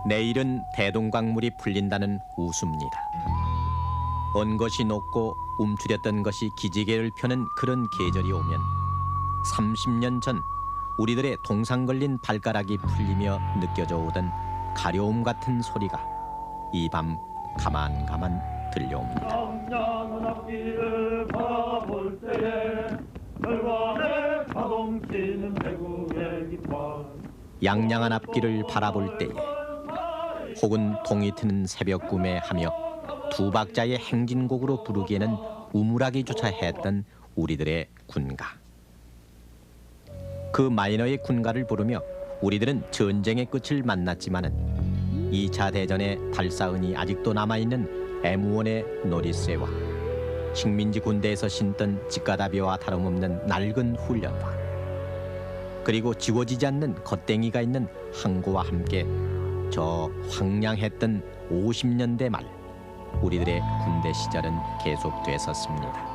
내일은 대동강물이 풀린다는 웃음입니다. 언 것이 녹고 움츠렸던 것이 기지개를 펴는 그런 계절이 오면 30년 전 우리들의 동상 걸린 발가락이 풀리며 느껴져 오던 가려움 같은 소리가 이 밤 가만가만 들려옵니다. 양양한 앞길을 바라볼 때에 혈관에 자동치는 배구의 깃발 양양한 앞길을 바라볼 때에 혹은 동이 트는 새벽 꿈에 하며 두 박자의 행진곡으로 부르기에는 우물하기조차 했던 우리들의 군가. 그 마이너의 군가를 부르며 우리들은 전쟁의 끝을 만났지만은 2차 대전의 발사은이 아직도 남아있는 애무원의 놀이쇠와 식민지 군대에서 신던 직가다비와 다름없는 낡은 훈련과 그리고 지워지지 않는 겉댕이가 있는 항구와 함께 저 황량했던 50년대 말 우리들의 군대 시절은 계속됐었습니다.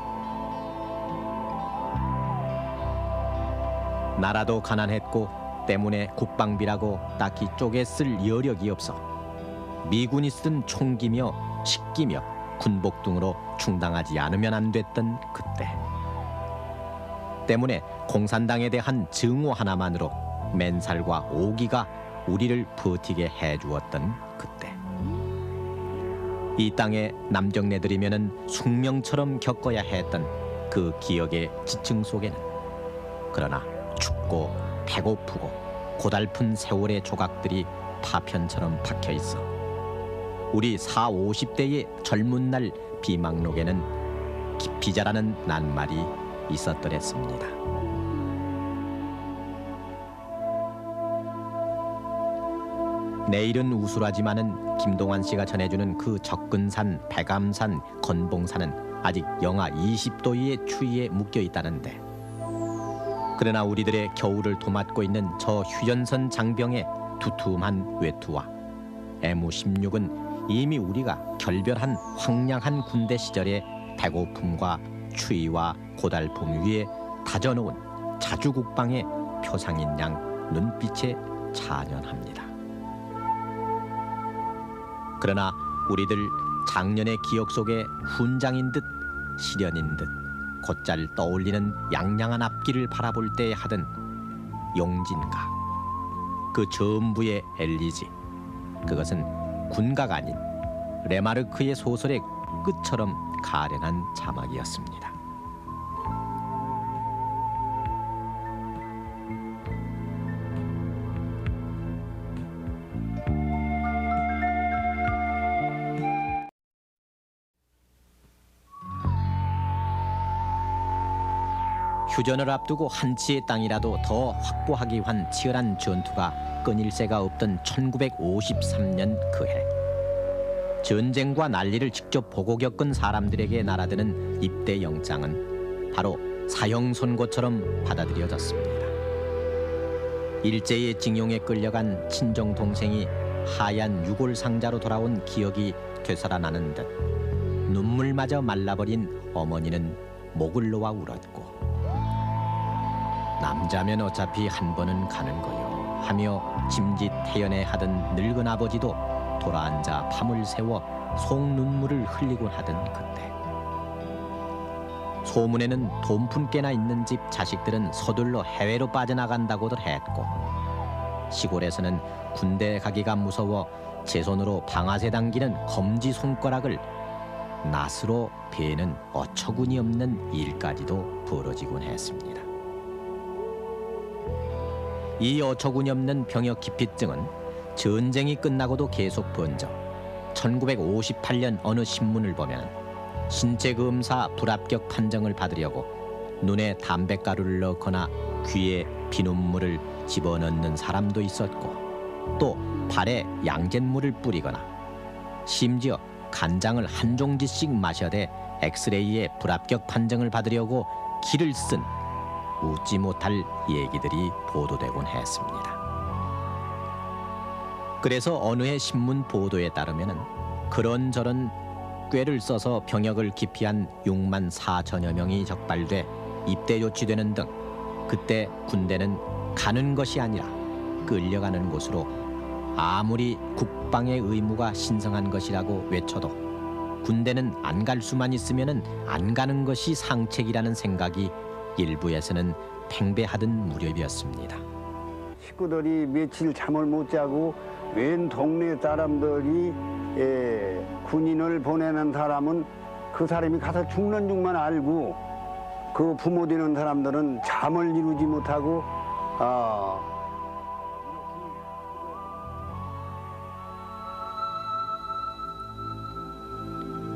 나라도 가난했고 때문에 국방비라고 딱히 쪼개 쓸 여력이 없어 미군이 쓴 총기며 식기며 군복 등으로 충당하지 않으면 안 됐던 그때 때문에 공산당에 대한 증오 하나만으로 맨살과 오기가 우리를 버티게 해주었던 그때 이 땅에 남정네들이면은 숙명처럼 겪어야 했던 그 기억의 지층 속에는 그러나 춥고 배고프고 고달픈 세월의 조각들이 파편처럼 박혀 있어 우리 40, 50대의 젊은 날 비망록에는 깊이 자라는 낱말이 있었더랬습니다. 내일은 우술하지만은 김동완 씨가 전해주는 그 적근산, 백암산, 건봉산은 아직 영하 20도의 추위에 묶여 있다는데 그러나 우리들의 겨울을 도맡고 있는 저 휴전선 장병의 두툼한 외투와 M16은 이미 우리가 결별한 황량한 군대 시절의 배고픔과 추위와 고달픔 위에 다져놓은 자주국방의 표상인 양 눈빛에 찬연합니다. 그러나 우리들 작년의 기억 속에 훈장인 듯 시련인 듯 곧잘 떠올리는 양양한 앞길을 바라볼 때 하던 용진가 그 전부의 엘리지 그것은 군가가 아닌 레마르크의 소설의 끝처럼 가련한 자막이었습니다. 휴전을 앞두고 한치의 땅이라도 더 확보하기 위한 치열한 전투가 끊일 새가 없던 1953년 그해 전쟁과 난리를 직접 보고 겪은 사람들에게 날아드는 입대 영장은 바로 사형 선고처럼 받아들여졌습니다. 일제의 징용에 끌려간 친정 동생이 하얀 유골 상자로 돌아온 기억이 되살아나는 듯 눈물마저 말라버린 어머니는 목을 놓아 울었고 남자면 어차피 한 번은 가는 거요 하며 짐짓 태연해 하던 늙은 아버지도 돌아앉아 밤을 새워 속눈물을 흘리곤 하던 그때 소문에는 돈푼께나 있는 집 자식들은 서둘러 해외로 빠져나간다고들 했고 시골에서는 군대 가기가 무서워 제 손으로 방아쇠 당기는 검지 손가락을 낫으로 베는 어처구니 없는 일까지도 벌어지곤 했습니다. 이 어처구니 없는 병역 기피증은 전쟁이 끝나고도 계속 번져 1958년 어느 신문을 보면 신체 검사 불합격 판정을 받으려고 눈에 담뱃가루를 넣거나 귀에 비눗물을 집어넣는 사람도 있었고 또 발에 양잿물을 뿌리거나 심지어 간장을 한 종지씩 마셔대 엑스레이에 불합격 판정을 받으려고 기를 쓴 웃지 못할 얘기들이 보도되곤 했습니다. 그래서 어느 해 신문 보도에 따르면 그런저런 꾀를 써서 병역을 기피한 6만 4천여 명이 적발돼 입대 조치되는 등 그때 군대는 가는 것이 아니라 끌려가는 곳으로 아무리 국방의 의무가 신성한 것이라고 외쳐도 군대는 안 갈 수만 있으면은 안 가는 것이 상책이라는 생각이 일부에서는 팽배하던 무렵이었습니다. 식구들이 며칠 잠을 못 자고 웬 동네 사람들이 군인을 보내는 사람은 그 사람이 가서 죽는 줄만 알고 그 부모 되는 사람들은 잠을 이루지 못하고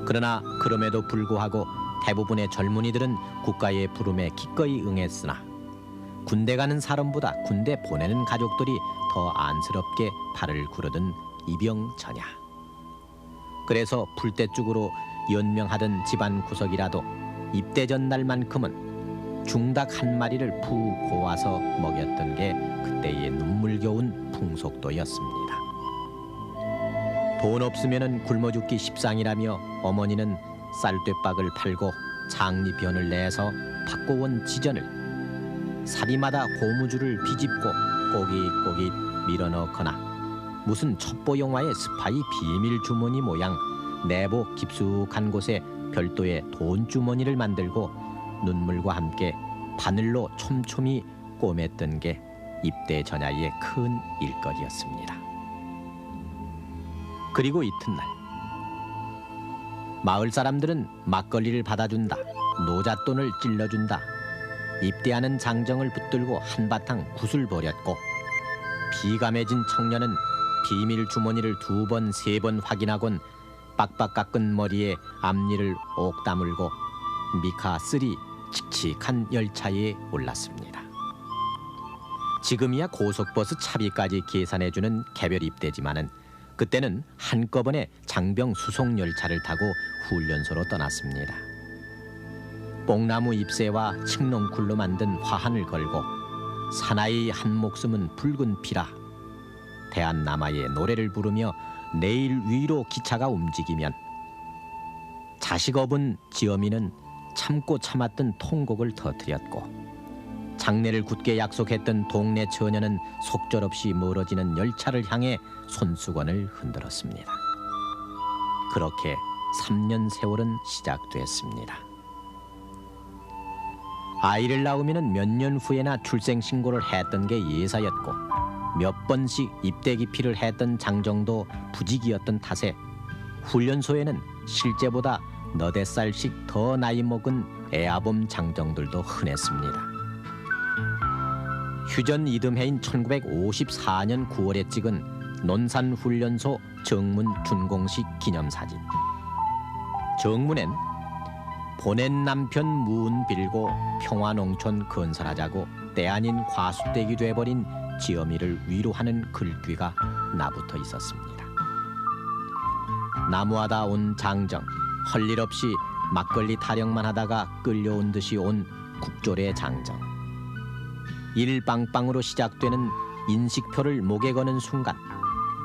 그러나 그럼에도 불구하고 대부분의 젊은이들은 국가의 부름에 기꺼이 응했으나 군대 가는 사람보다 군대 보내는 가족들이 더 안쓰럽게 발을 구르던 이병전야. 그래서 풀떼죽으로 연명하던 집안 구석이라도 입대 전날만큼은 중닭 한 마리를 푹 고아서 먹였던 게 그때의 눈물겨운 풍속도였습니다. 돈 없으면은 굶어 죽기 십상이라며 어머니는 쌀되박을 팔고 장리변을 내서 바꿔온 지전을 사리마다 고무줄을 비집고 꼬깃꼬깃 밀어넣거나 무슨 첩보 영화의 스파이 비밀 주머니 모양 내복 깊숙한 곳에 별도의 돈 주머니를 만들고 눈물과 함께 바늘로 촘촘히 꼬맸던 게 입대 전야의 큰 일거리였습니다. 그리고 이튿날 마을 사람들은 막걸리를 받아준다, 노잣돈을 찔러준다, 입대하는 장정을 붙들고 한바탕 굿을 벌였고 비감해진 청년은 비밀 주머니를 2번, 3번 확인하곤 빡빡 깎은 머리에 앞니를 옥 다물고 미카 3 칙칙한 열차에 올랐습니다. 지금이야 고속버스 차비까지 계산해주는 개별 입대지만은 그때는 한꺼번에 장병 수송 열차를 타고 훈련소로 떠났습니다. 뽕나무 잎새와 칡농쿨로 만든 화환을 걸고 사나이 한 목숨은 붉은 피라 대한남아의 노래를 부르며 내일 위로 기차가 움직이면 자식 업은 지어미는 참고 참았던 통곡을 터뜨렸고 장례를 굳게 약속했던 동네 처녀는 속절없이 멀어지는 열차를 향해 손수건을 흔들었습니다. 그렇게 3년 세월은 시작됐습니다. 아이를 낳으면 몇 년 후에나 출생신고를 했던 게 예사였고 몇 번씩 입대 기피를 했던 장정도 부직이었던 탓에 훈련소에는 실제보다 너댓 살씩 더 나이 먹은 애아범 장정들도 흔했습니다. 휴전 이듬해인 1954년 9월에 찍은 논산훈련소 정문 준공식 기념사진. 정문엔 보낸 남편 무은 빌고 평화농촌 건설하자고 때 아닌 과수댁이 돼버린 지어미를 위로하는 글귀가 나붙어 있었습니다. 나무하다 온 장정, 할 일 없이 막걸리 타령만 하다가 끌려온 듯이 온 국조래 장정. 일빵빵으로 시작되는 인식표를 목에 거는 순간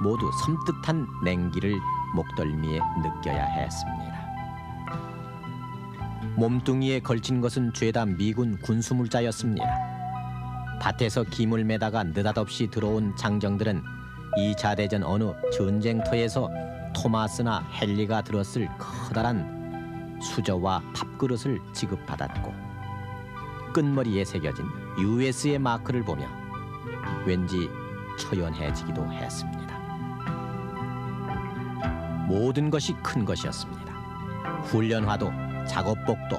모두 섬뜩한 냉기를 목덜미에 느껴야 했습니다. 몸뚱이에 걸친 것은 죄다 미군 군수물자였습니다. 밭에서 김을 매다가 느닷없이 들어온 장정들은 2차 대전 어느 전쟁터에서 토마스나 헨리가 들었을 커다란 수저와 밥그릇을 지급받았고 끝머리에 새겨진 US의 마크를 보며 왠지 처연해지기도 했습니다. 모든 것이 큰 것이었습니다. 훈련화도 작업복도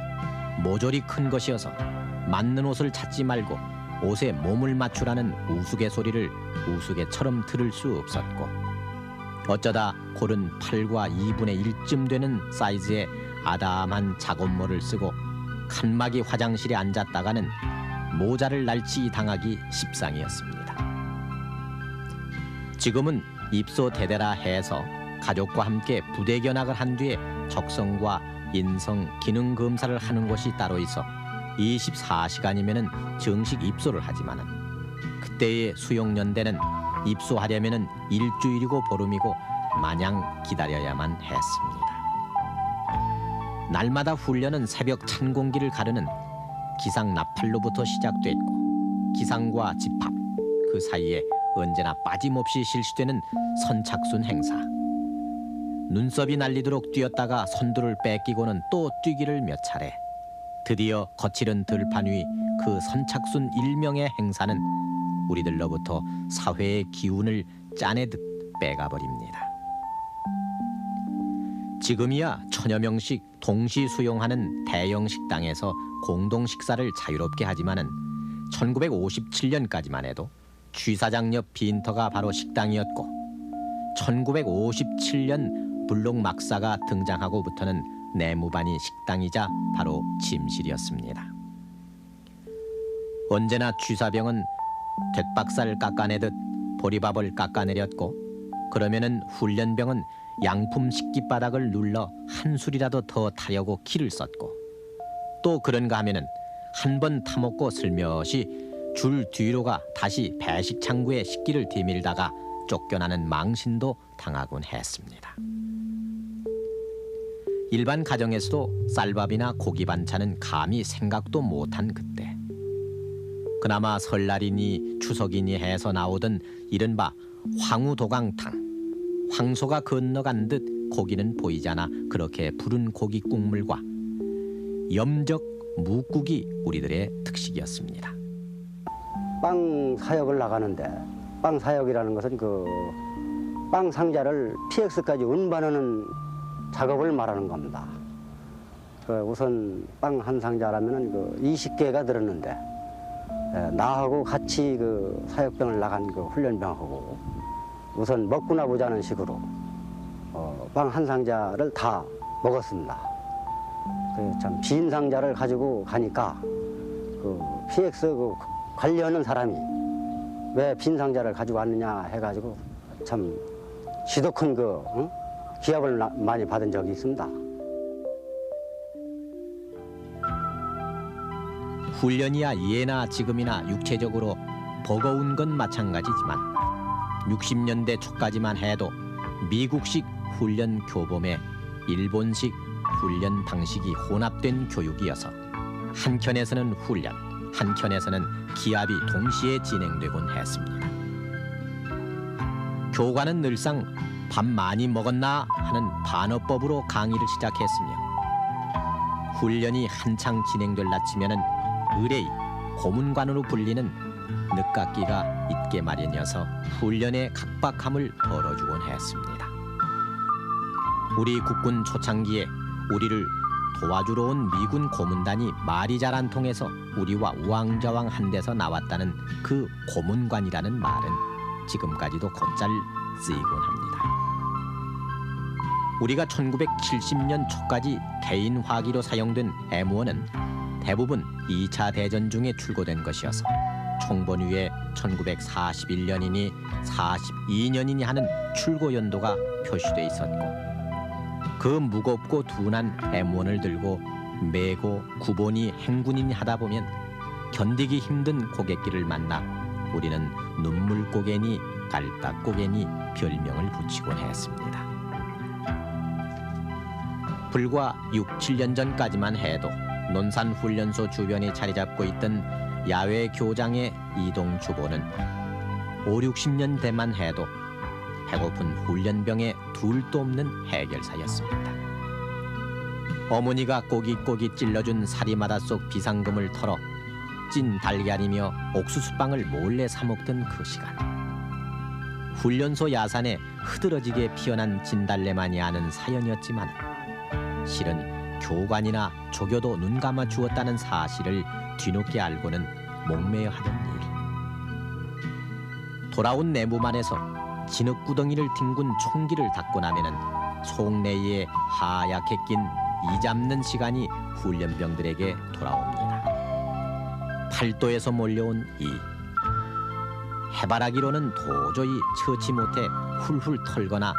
모조리 큰 것이어서 맞는 옷을 찾지 말고 옷에 몸을 맞추라는 우스갯소리를 우스개처럼 들을 수 없었고 어쩌다 고른 8과 2분의 1쯤 되는 사이즈의 아담한 작업모를 쓰고 칸막이 화장실에 앉았다가는 모자를 날치 당하기 십상이었습니다. 지금은 입소 대대라 해서 가족과 함께 부대 견학을 한 뒤에 적성과 인성 기능 검사를 하는 곳이 따로 있어 24시간이면은 정식 입소를 하지만은 그때의 수용연대는 입소하려면은 일주일이고 보름이고 마냥 기다려야만 했습니다. 날마다 훈련은 새벽 찬 공기를 가르는 기상 나팔로부터 시작됐고 기상과 집합 그 사이에 언제나 빠짐없이 실시되는 선착순 행사. 눈썹이 날리도록 뛰었다가 선두를 뺏기고는 또 뛰기를 몇 차례. 드디어 거칠은 들판 위 그 선착순 일명의 행사는 우리들로부터 사회의 기운을 짜내듯 빼가버립니다. 지금이야 천여 명씩 동시 수용하는 대형 식당에서 공동 식사를 자유롭게 하지만은 1957년까지만 해도 취사장 옆 빈터가 바로 식당이었고 1957년 블록 막사가 등장하고부터는 내무반이 식당이자 바로 침실이었습니다. 언제나 취사병은 볏박살 깎아내듯 보리밥을 깎아내렸고 그러면은 훈련병은 양품 식기바닥을 눌러 한 술이라도 더 타려고 기를 썼고 또 그런가 하면은 한 번 타먹고 슬며시 줄 뒤로가 다시 배식 창구에 식기를 디밀다가 쫓겨나는 망신도 당하곤 했습니다. 일반 가정에서도 쌀밥이나 고기 반찬은 감히 생각도 못한 그때. 그나마 설날이니 추석이니 해서 나오던 이른바 황우도강탕. 황소가 건너간 듯 고기는 보이지 않아 그렇게 부른 고기 국물과 염적 묵국이 우리들의 특식이었습니다. 빵 사역을 나가는데 빵 사역이라는 것은 그 빵 상자를 PX까지 운반하는 작업을 말하는 겁니다. 우선 빵 한 상자라면은 그 20개가 들었는데 나하고 같이 그 사역병을 나간 그 훈련병하고 우선 먹구나 보자는 식으로 빵 한 상자를 다 먹었습니다. 참 빈 상자를 가지고 가니까 그 PX 그 관리하는 사람이 왜 빈 상자를 가지고 왔느냐 해가지고 참 지독한 그 기합을 많이 받은 적이 있습니다. 훈련이야 예나 지금이나 육체적으로 버거운 건 마찬가지지만 60년대 초까지만 해도 미국식 훈련 교범에 일본식 훈련 방식이 혼합된 교육이어서 한켠에서는 훈련, 한켠에서는 기합이 동시에 진행되곤 했습니다. 교관은 늘상 밥 많이 먹었나 하는 반어법으로 강의를 시작했으며 훈련이 한창 진행될 나치면은 의뢰이, 고문관으로 불리는 늦깎이가 있게 마련이어서 훈련의 각박함을 덜어주곤 했습니다. 우리 국군 초창기에 우리를 도와주러 온 미군 고문단이 말이 잘 안 통해서 우리와 우왕좌왕 한 데서 나왔다는 그 고문관이라는 말은 지금까지도 곧잘 쓰이곤 합니다. 우리가 1970년 초까지 개인 화기로 사용된 M1은 대부분 2차 대전 중에 출고된 것이어서 총번위에 1941년이니 42년이니 하는 출고 연도가 표시돼 있었고 그 무겁고 둔한 M1을 들고 메고 구본이 행군이니 하다 보면 견디기 힘든 고갯길을 만나 우리는 눈물고개니 깔딱고개니 별명을 붙이곤 했습니다. 불과 6, 7년 전까지만 해도 논산훈련소 주변에 자리 잡고 있던 야외 교장의 이동 주보는 5, 60년 대만 해도 배고픈 훈련병의 둘도 없는 해결사였습니다. 어머니가 꼬깃꼬깃 찔러준 사리마다 속 비상금을 털어 찐 달걀이며 옥수수빵을 몰래 사 먹던 그 시간. 훈련소 야산에 흐드러지게 피어난 진달래만이 아는 사연이었지만 실은 교관이나 조교도 눈 감아 주었다는 사실을 뒤늦게 알고는 목매어 하던 일. 돌아온 내무반에서 진흙구덩이를 뒹군 총기를 닦고 나면은 속내에 하얗게 낀 이 잡는 시간이 훈련병들에게 돌아옵니다. 팔도에서 몰려온 이. 해바라기로는 도저히 처치 못해 훌훌 털거나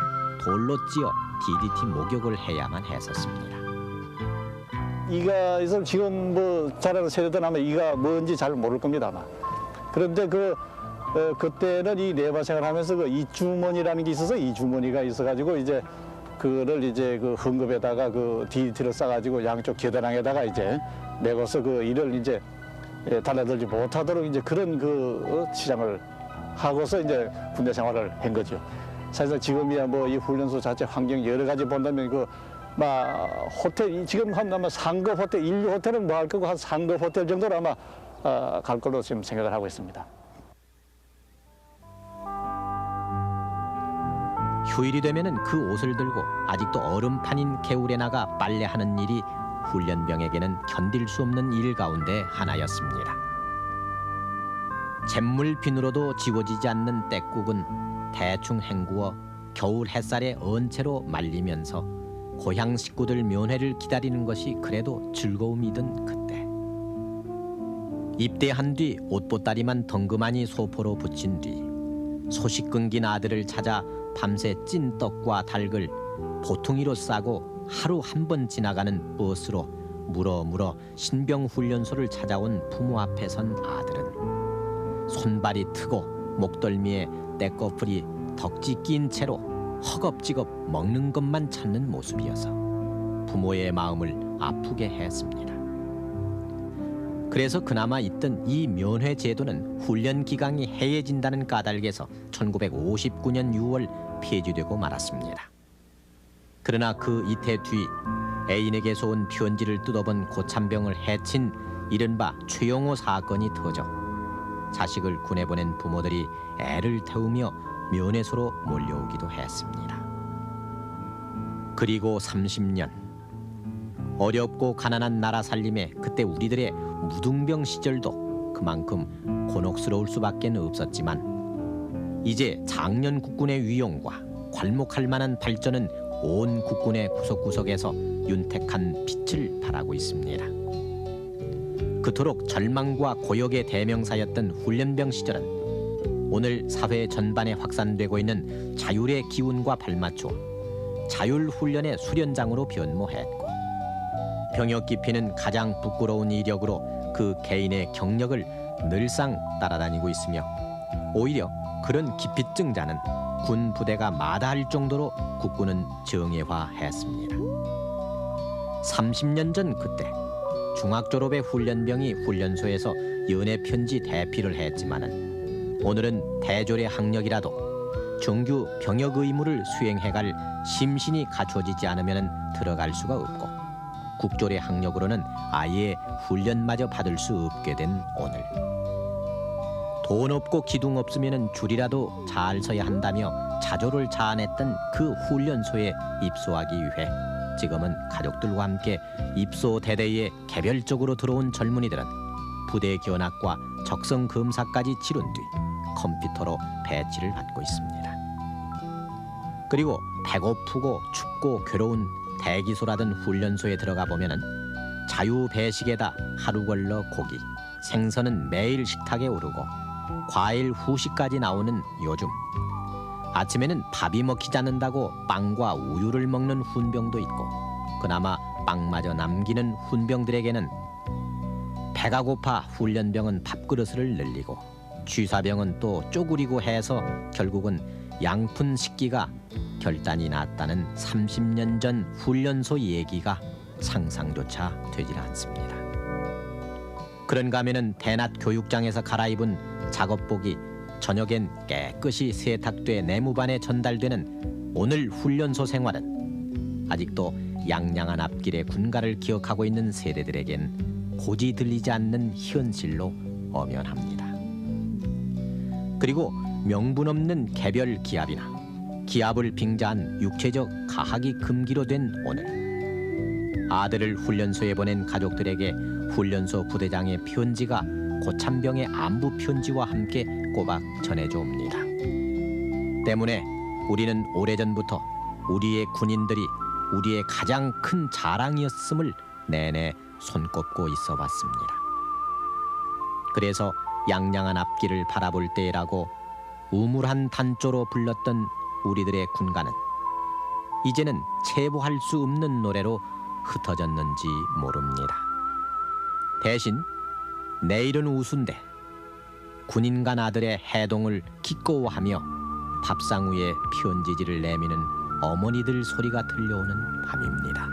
돌로 찧어 DDT 목욕을 해야만 했었습니다. 이가 있으면 지금 뭐 자라는 세대들 아마 이가 뭔지 잘 모를 겁니다 아마. 그런데 그때는 이 내바 생활하면서 그 이주머니라는 게 있어서 이주머니가 있어가지고 이제 그를 이제 그 흥급에다가 그 DDT를 싸가지고 양쪽 계단항에다가 이제 메고서 그 일을 이제 달라들지 못하도록 이제 그런 그 시장을 하고서 이제 군대 생활을 한 거죠. 사실상 지금이야 뭐 이 훈련소 자체 환경 여러 가지 본다면 막 호텔 지금 한 아마 상급 호텔, 인류 호텔은 뭐 할 거고 한 상급 호텔 정도로 아마 갈 걸로 지금 생각을 하고 있습니다. 휴일이 되면은 그 옷을 들고 아직도 얼음판인 개울에 나가 빨래하는 일이 훈련병에게는 견딜 수 없는 일 가운데 하나였습니다. 잿물 비누로도 지워지지 않는 떼국은 대충 헹구어 겨울 햇살에 언 채로 말리면서 고향 식구들 면회를 기다리는 것이 그래도 즐거움이던 그때. 입대한 뒤 옷보따리만 덩그마니 소포로 붙인 뒤 소식 끊긴 아들을 찾아 밤새 찐 떡과 닭을 보퉁이로 싸고 하루 한 번 지나가는 버스로 물어 신병훈련소를 찾아온 부모 앞에 선 아들은 손발이 트고 목덜미에 떼꺼풀이 덕지 낀 채로 허겁지겁 먹는 것만 찾는 모습이어서 부모의 마음을 아프게 했습니다. 그래서 그나마 있던 이 면회 제도는 훈련 기간이 해해진다는 까닭에서 1959년 6월 폐지되고 말았습니다. 그러나 그 이태 뒤 애인에게서 온 편지를 뜯어본 고참병을 해친 이른바 최영호 사건이 터져 자식을 군에 보낸 부모들이 애를 태우며 면회소로 몰려오기도 했습니다. 그리고 30년. 어렵고 가난한 나라 살림에 그때 우리들의 무등병 시절도 그만큼 곤혹스러울 수밖에 없었지만 이제 장년 국군의 위용과 괄목할 만한 발전은 온 국군의 구석구석에서 윤택한 빛을 발하고 있습니다. 그토록 절망과 고역의 대명사였던 훈련병 시절은 오늘 사회 전반에 확산되고 있는 자율의 기운과 발맞춰 자율훈련의 수련장으로 변모했고 병역 기피는 가장 부끄러운 이력으로 그 개인의 경력을 늘상 따라다니고 있으며 오히려 그런 기피증자는 군 부대가 마다할 정도로 국군은 정예화했습니다. 30년 전 그때 중학 졸업의 훈련병이 훈련소에서 연애 편지 대피를 했지만은 오늘은 대졸의 학력이라도 정규 병역 의무를 수행해갈 심신이 갖춰지지 않으면 들어갈 수가 없고 국졸의 학력으로는 아예 훈련마저 받을 수 없게 된 오늘. 돈 없고 기둥 없으면 줄이라도 잘 서야 한다며 자조를 자아냈던 그 훈련소에 입소하기 위해 지금은 가족들과 함께 입소 대대에 개별적으로 들어온 젊은이들은 부대 견학과 적성 검사까지 치른 뒤 컴퓨터로 배치를 받고 있습니다. 그리고 배고프고 춥고 괴로운 대기소라든 훈련소에 들어가 보면은 자유 배식에다 하루 걸러 고기, 생선은 매일 식탁에 오르고 과일 후식까지 나오는 요즘 아침에는 밥이 먹히지 않는다고 빵과 우유를 먹는 훈병도 있고 그나마 빵마저 남기는 훈병들에게는 배가 고파 훈련병은 밥그릇을 늘리고 취사병은 또 쪼그리고 해서 결국은 양푼 식기가 결단이 났다는 30년 전 훈련소 얘기가 상상조차 되질 않습니다. 그런가 하면은 대낮 교육장에서 갈아입은 작업복이 저녁엔 깨끗이 세탁돼 내무반에 전달되는 오늘 훈련소 생활은 아직도 양양한 앞길의 군가를 기억하고 있는 세대들에겐 고지 들리지 않는 현실로 엄연합니다. 그리고 명분 없는 개별 기합이나 기합을 빙자한 육체적 가학이 금기로 된 오늘 아들을 훈련소에 보낸 가족들에게 훈련소 부대장의 편지가 고참병의 안부 편지와 함께 꼬박 전해져 옵니다. 때문에 우리는 오래전부터 우리의 군인들이 우리의 가장 큰 자랑이었음을 내내 손꼽고 있어 왔습니다. 그래서 양양한 앞길을 바라볼 때라고 우물한 단조로 불렀던 우리들의 군가는 이제는 체부할 수 없는 노래로 흩어졌는지 모릅니다. 대신 내일은 우수인데 군인간 아들의 해동을 기꺼워하며 밥상 위에 편지지를 내미는 어머니들 소리가 들려오는 밤입니다.